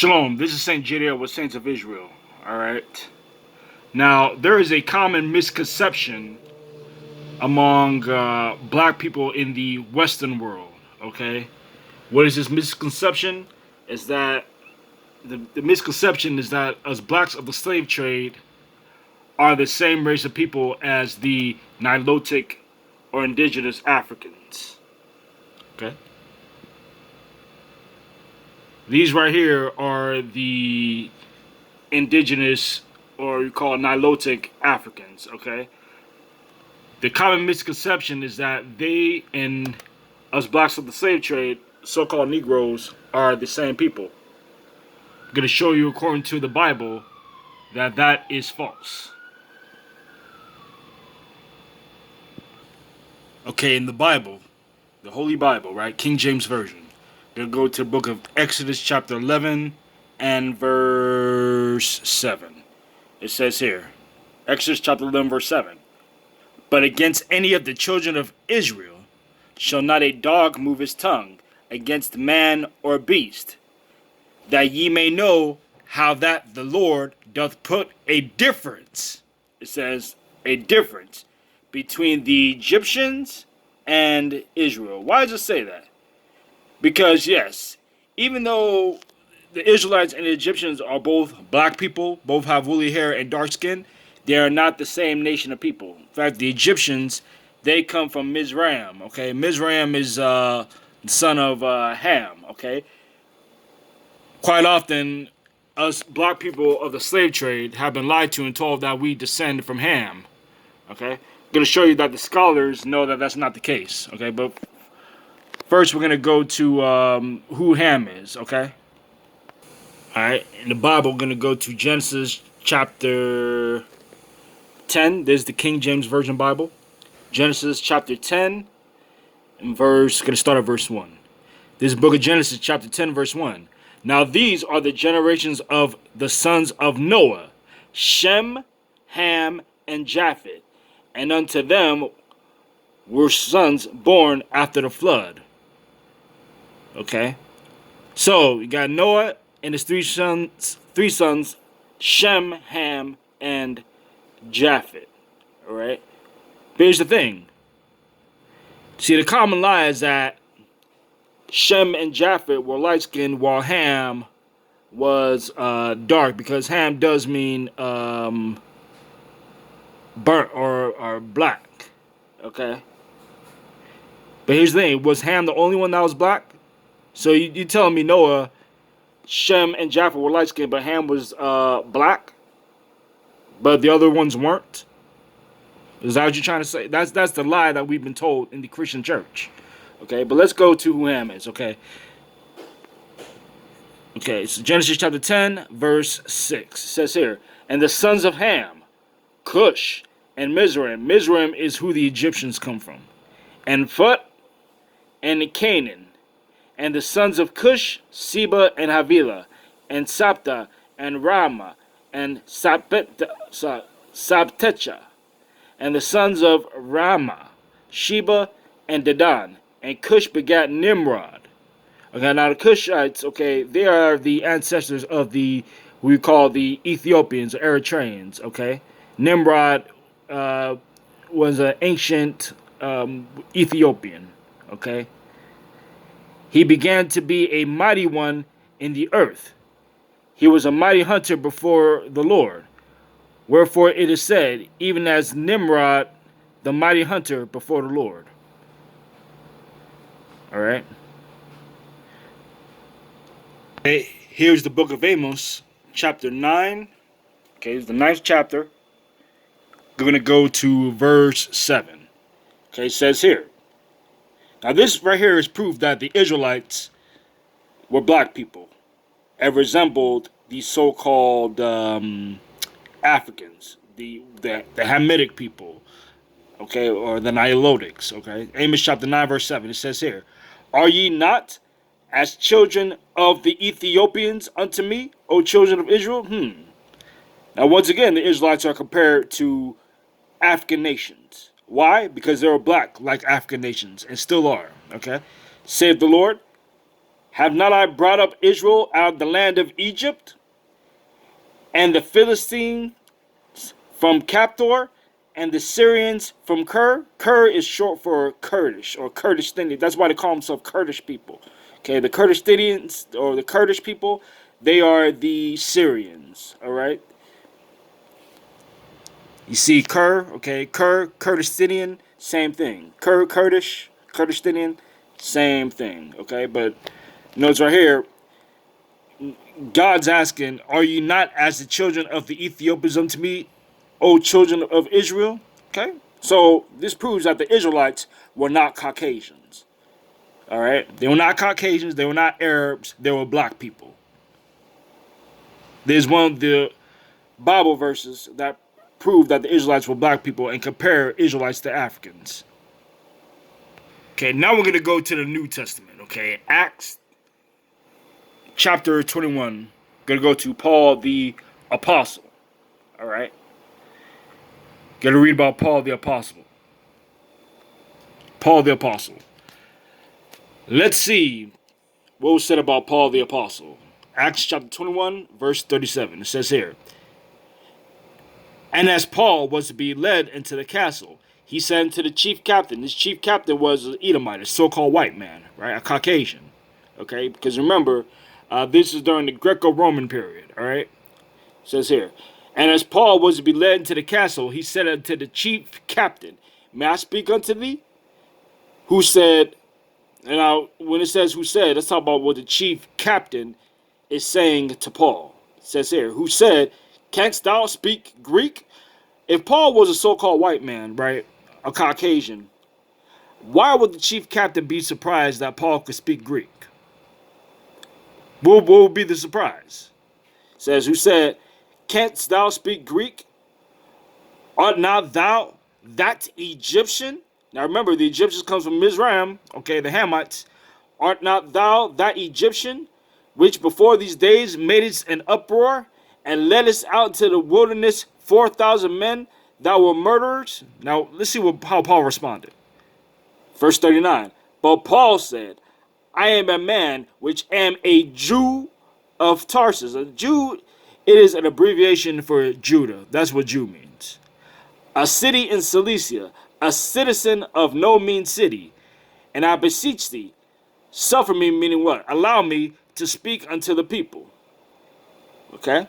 Shalom, this is Saint Jediael with Saints of Israel. Alright. Now, there is a common misconception among black people in the Western world. Okay? What is this misconception? Is that the misconception is that us blacks of the slave trade are the same race of people as the Nilotic or indigenous Africans. Okay? These right here are the indigenous, or you call Nilotic Africans, okay? The common misconception is that they and us blacks of the slave trade, so-called Negroes, are the same people. I'm going to show you, according to the Bible, that that is false. Okay, in the Bible, the Holy Bible, right? King James Version. We'll go to the book of Exodus chapter 11 and verse 7. It says here, Exodus chapter 11 verse 7. But against any of the children of Israel shall not a dog move his tongue against man or beast, that ye may know how that the Lord doth put a difference. It says a difference between the Egyptians and Israel. Why does it say that? Because, yes, even though the Israelites and the Egyptians are both black people, both have woolly hair and dark skin, they are not the same nation of people. In fact, the Egyptians, they come from Mizraim, okay? Mizraim is the son of Ham, okay? Quite often, us black people of the slave trade have been lied to and told that we descend from Ham, okay? I'm going to show you that the scholars know that that's not the case, okay? But first, we're going to go to who Ham is, okay? Alright, in the Bible, we're going to go to Genesis chapter 10. There's the King James Version Bible. Genesis chapter 10, and going to start at verse 1. This is the book of Genesis chapter 10, verse 1. Now these are the generations of the sons of Noah, Shem, Ham, and Japheth. And unto them were sons born after the flood. Okay, so you got Noah and his three sons, Shem, Ham, and Japheth. All right. But here's the thing. See, the common lie is that Shem and Japheth were light skinned, while Ham was dark, because Ham does mean burnt or black. Okay. But here's the thing: was Ham the only one that was black? So you telling me Noah, Shem, and Japheth were light skinned, but Ham was black, but the other ones weren't? Is that what you're trying to say? That's the lie that we've been told in the Christian church. Okay, but let's go to who Ham is. Okay. Okay, so Genesis chapter 10, verse 6. It says here, and the sons of Ham, Cush, and Mizraim. Mizraim is who the Egyptians come from. And Phut, and Canaan. And the sons of Cush, Seba, and Havilah, and Sapta, and Rama, and Sabtecha. And the sons of Rama, Sheba, and Dedan. And Cush begat Nimrod. Okay, now the Cushites, okay, they are the ancestors of we call the Ethiopians, or Eritreans, okay? Nimrod was an ancient Ethiopian, okay? He began to be a mighty one in the earth. He was a mighty hunter before the Lord. Wherefore it is said, even as Nimrod, the mighty hunter before the Lord. All right. Okay, here's the book of Amos, chapter 9. Okay, it's the 9th chapter. We're going to go to verse 7. Okay, it says here. Now this right here is proof that the Israelites were black people and resembled the so-called Africans, the Hamitic people, okay, or the Nilotics, okay. Amos chapter 9 verse 7, it says here, are ye not as children of the Ethiopians unto me, O children of Israel? Now once again, the Israelites are compared to African nations. Why? Because they were black like African nations, and still are, okay? Save the Lord. Have not I brought up Israel out of the land of Egypt, and the Philistines from Captor, and the Syrians from Ker? Ker is short for Kurdish or Kurdish thing. That's why they call themselves Kurdish people. Okay, the Kurdistanians or the Kurdish people, they are the Syrians. All right. You see Kur, okay, Kurdistanian, same thing. Kurdistanian, same thing. Okay, but notice right here, God's asking, are you not as the children of the Ethiopians unto me, O children of Israel? Okay, so this proves that the Israelites were not Caucasians. All right, they were not Caucasians, they were not Arabs, they were black people. There's one of the Bible verses that prove that the Israelites were black people and compare Israelites to Africans. Okay, now we're going to go to the New Testament. Okay, Acts chapter 21. Going to go to Paul the Apostle. All right. Going to read about Paul the Apostle. Paul the Apostle. Let's see what was said about Paul the Apostle. Acts chapter 21, verse 37. It says here, and as Paul was to be led into the castle, he said unto the chief captain. This chief captain was an Edomite, a so-called white man, right? A Caucasian, okay? Because remember, this is during the Greco-Roman period, all right? It says here, and as Paul was to be led into the castle, he said unto the chief captain, may I speak unto thee? Who said, and now when it says who said, let's talk about what the chief captain is saying to Paul. It says here, who said, canst thou speak Greek? If Paul was a so-called white man, right, a Caucasian, why would the chief captain be surprised that Paul could speak Greek? What would be the surprise? It says, who said, canst thou speak Greek? Art not thou that Egyptian? Now remember, the Egyptians comes from Mizraim, okay, the Hamites. Art not thou that Egyptian, which before these days madest an uproar, and led us out into the wilderness 4,000 men that were murderers? Now, let's see how Paul responded. Verse 39. But Paul said, I am a man which am a Jew of Tarsus. A Jew, it is an abbreviation for Judah. That's what Jew means. A city in Cilicia, a citizen of no mean city. And I beseech thee, suffer me, meaning what? Allow me to speak unto the people. Okay?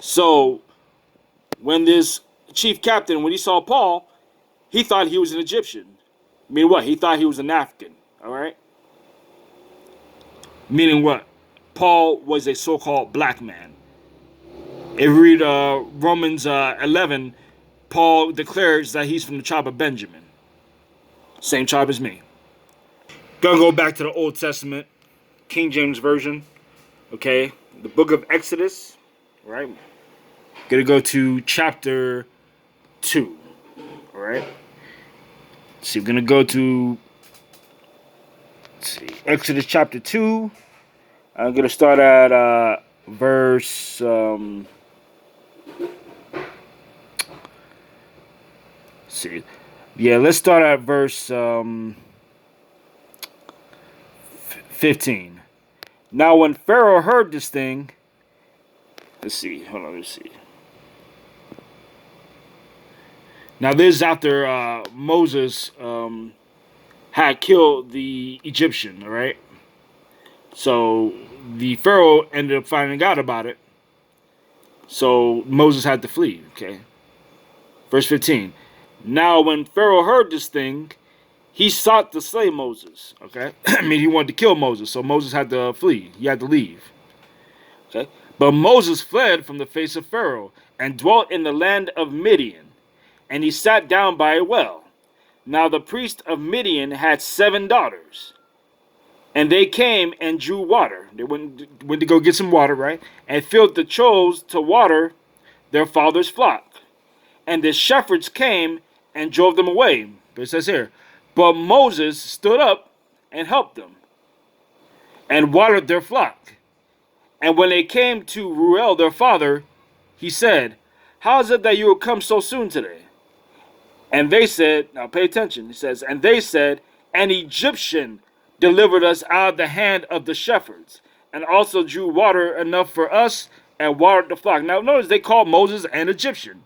So, when this chief captain, when he saw Paul, he thought he was an Egyptian. Meaning what? He thought he was an African. All right? Meaning what? Paul was a so-called black man. If you read Romans 11, Paul declares that he's from the tribe of Benjamin. Same tribe as me. Gonna go back to the Old Testament, King James Version. Okay? The book of Exodus. Right? Gonna go to chapter 2. All right. Let's see, we're gonna go to Exodus chapter 2. I'm gonna start at verse. Let's see, yeah, let's start at verse 15. Now, when Pharaoh heard this thing, let's see. Hold on, let's see. Now, this is after Moses had killed the Egyptian, all right? So, the Pharaoh ended up finding out about it. So, Moses had to flee, okay? Verse 15. Now, when Pharaoh heard this thing, he sought to slay Moses, okay? I mean, he wanted to kill Moses, so Moses had to flee. He had to leave, okay? But Moses fled from the face of Pharaoh and dwelt in the land of Midian. And he sat down by a well. Now the priest of Midian had 7 daughters. And they came and drew water. They went to go get some water, right? And filled the troughs to water their father's flock. And the shepherds came and drove them away. But it says here, but Moses stood up and helped them and watered their flock. And when they came to Reuel their father, he said, how is it that you have come so soon today? And they said, now pay attention, he says, and they said, an Egyptian delivered us out of the hand of the shepherds, and also drew water enough for us and watered the flock. Now notice they called Moses an Egyptian.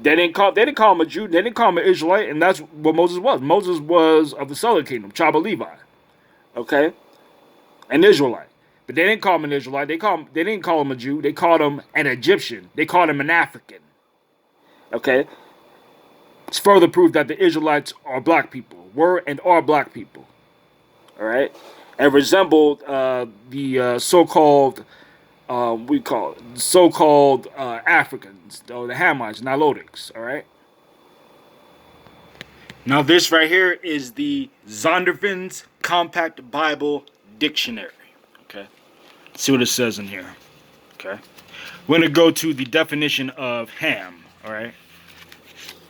They didn't call him a Jew. They didn't call him an Israelite, and that's what Moses was. Moses was of the southern kingdom, tribe of Levi. Okay, an Israelite. But they didn't call him an Israelite. They didn't call him a Jew. They called him an Egyptian. They called him an African. Okay, it's further proof that the Israelites are black people, were and are black people. All right, and resembled the so-called we call it so-called Africans, or the Hamites, Nilotics. All right. Now this right here is the Zondervan's Compact Bible Dictionary. Okay. Let's see what it says in here. Okay. We're gonna go to the definition of ham. All right.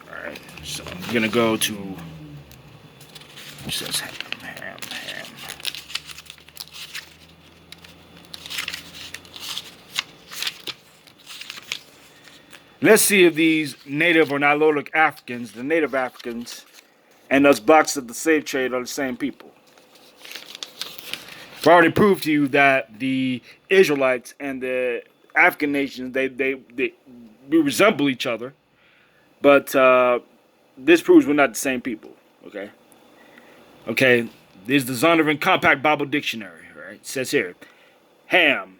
All right. So I'm gonna go to. It says ham. Let's see if these native or Nilotic Africans, the native Africans, and us blacks of the slave trade are the same people. I've already proved to you that the Israelites and the African nations, they resemble each other, but this proves we're not the same people. Okay. Okay. This is the Zondervan Compact Bible Dictionary. Right. It says here, ham.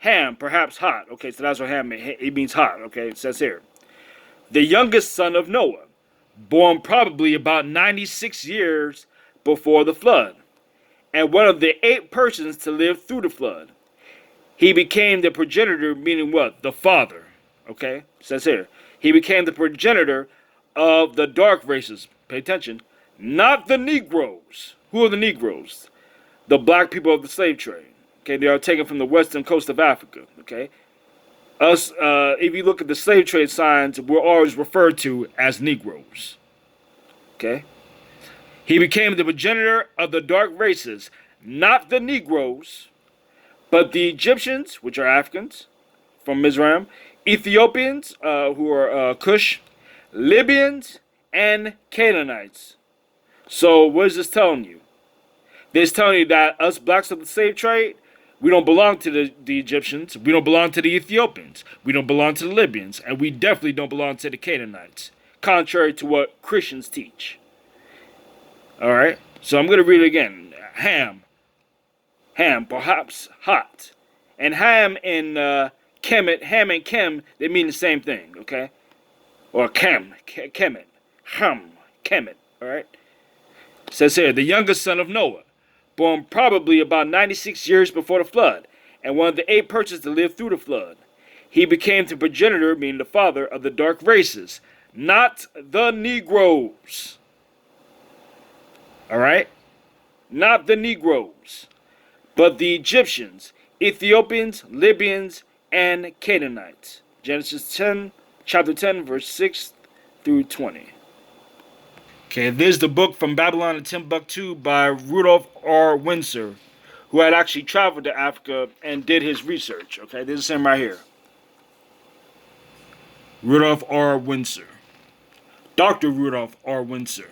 Ham, perhaps hot. Okay, so that's what ham means. It means hot. Okay, it says here. The youngest son of Noah, born probably about 96 years before the flood, and one of the 8 persons to live through the flood. He became the progenitor, meaning what? The father. Okay, it says here. He became the progenitor of the dark races. Pay attention. Not the Negroes. Who are the Negroes? The black people of the slave trade. Okay, they are taken from the western coast of Africa. Okay, if you look at the slave trade signs, we're always referred to as Negroes. Okay, he became the progenitor of the dark races, not the Negroes, but the Egyptians, which are Africans from Mizraim, Ethiopians, who are Cush, Libyans, and Canaanites. So what is this telling you? This is telling you that us blacks of the slave trade, we don't belong to the Egyptians. We don't belong to the Ethiopians. We don't belong to the Libyans. And we definitely don't belong to the Canaanites, contrary to what Christians teach. All right? So I'm going to read it again. Ham. Ham, perhaps hot. And ham in Kemet, ham and Kem, they mean the same thing, okay? Or Kemet. Ham, Kemet, all right? It says here, the youngest son of Noah, born probably about 96 years before the flood, and one of the 8 persons to live through the flood. He became the progenitor, meaning the father, of the dark races, not the Negroes. Alright? Not the Negroes, but the Egyptians, Ethiopians, Libyans, and Canaanites. Genesis 10, chapter 10, verse 6 through 20. Okay, this is the book From Babylon to Timbuktu by Rudolph R. Windsor, who had actually traveled to Africa and did his research. Okay, this is him right here. Rudolph R. Windsor. Dr. Rudolph R. Windsor.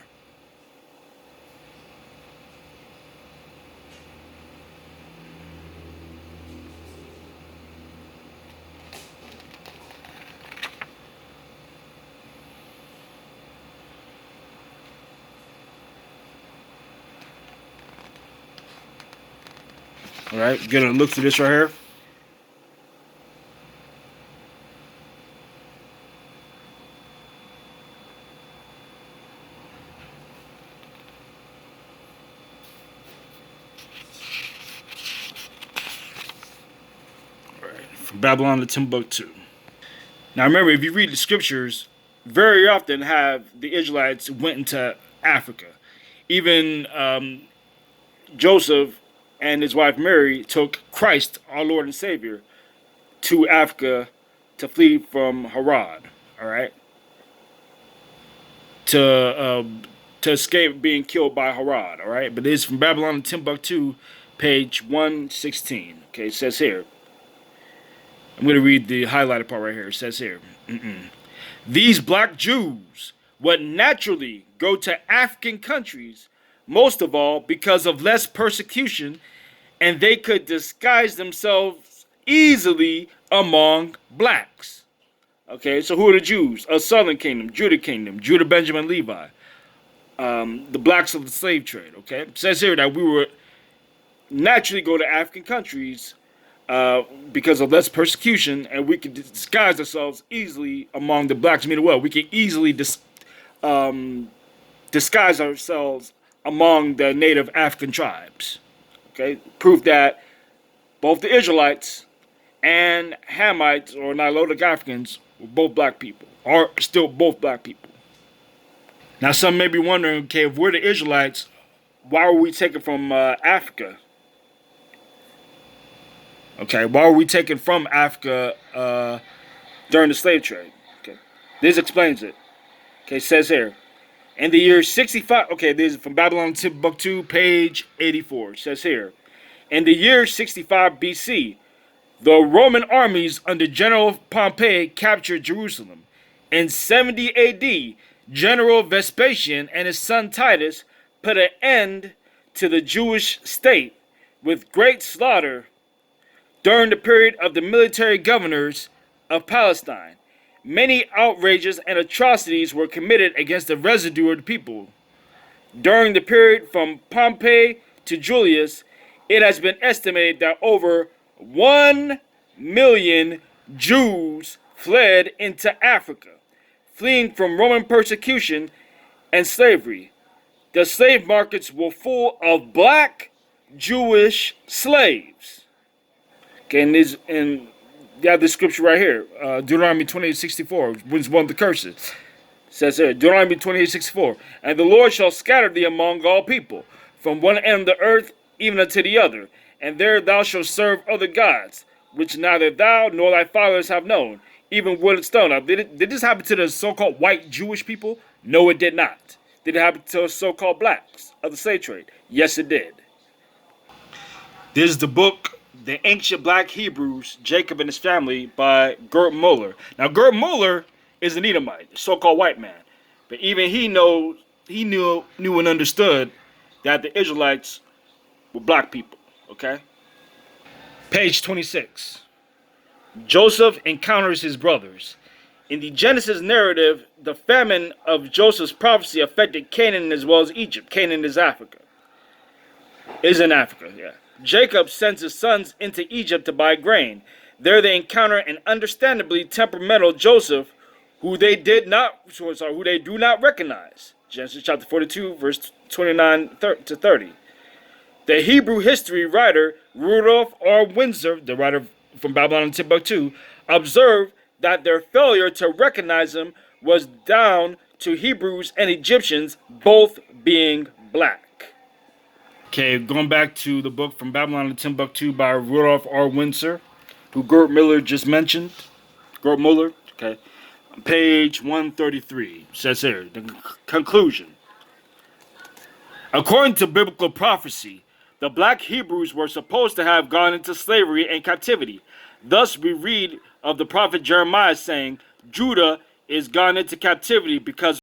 All right, gonna look through this right here. All right, From Babylon to Timbuktu. Now remember, if you read the scriptures, very often have the Israelites went into Africa. Even Joseph and his wife Mary took Christ, our Lord and Savior, to Africa to flee from Herod. All right, to escape being killed by Herod. All right, but this is From Babylon to Timbuktu, page 116. Okay, it says here. I'm going to read the highlighted part right here. It says here, these black Jews would naturally go to African countries most of all because of less persecution, and they could disguise themselves easily among blacks. Okay, so who are the Jews? A southern kingdom, Judah, Benjamin, Levi. The blacks of the slave trade. Okay, it says here that we would naturally go to African countries because of less persecution, and we can disguise ourselves easily among the blacks. Meaning, well, we can easily disguise ourselves among the native African tribes. Okay, proof that both the Israelites and Hamites or Nilotic Africans were both black people, are still both black people. Now, some may be wondering, okay, if we're the Israelites, why were we taken from Africa? Okay, why were we taken from Africa during the slave trade? Okay, this explains it. Okay, it says here, in the year 65, okay, this is from Babylon Timbuktu, page 84. It says here, in the year 65 BC, the Roman armies under General Pompey captured Jerusalem. In 70 AD, General Vespasian and his son Titus put an end to the Jewish state with great slaughter during the period of the military governors of Palestine. Many outrages and atrocities were committed against the residue of the people. During the period from Pompey to Julius, it has been estimated that over 1 million Jews fled into Africa, fleeing from Roman persecution and slavery. The slave markets were full of black Jewish slaves. Okay, and you have the scripture right here, Deuteronomy 28:64, which is one of the curses. It says here, Deuteronomy 28:64, and the Lord shall scatter thee among all people, from one end of the earth even unto the other, and there thou shalt serve other gods, which neither thou nor thy fathers have known, even wood and stone. Now, did this happen to the so-called white Jewish people? No, it did not. Did it happen to the so-called blacks of the slave trade? Yes, it did. This is the book, The Ancient Black Hebrews, Jacob and His Family, by Gert Muller. Now, Gert Muller is an Edomite, a so-called white man. But even he knew and understood that the Israelites were black people, okay? Page 26. Joseph encounters his brothers. In the Genesis narrative, the famine of Joseph's prophecy affected Canaan as well as Egypt. Canaan is Africa. Is in Africa, yeah. Jacob sends his sons into Egypt to buy grain. There they encounter an understandably temperamental Joseph, who they do not recognize. Genesis chapter 42, verse 29 to 30. The Hebrew history writer Rudolph R. Windsor, the writer from Babylon and Timbuktu, observed that their failure to recognize him was down to Hebrews and Egyptians both being black. Okay, going back to the book from Babylon and Timbuktu by Rudolph R. Windsor, who Gert Muller just mentioned. Gert Muller, okay. Page 133 says here, the conclusion. According to biblical prophecy, the black Hebrews were supposed to have gone into slavery and captivity. Thus, we read of the prophet Jeremiah saying, Judah is gone into captivity because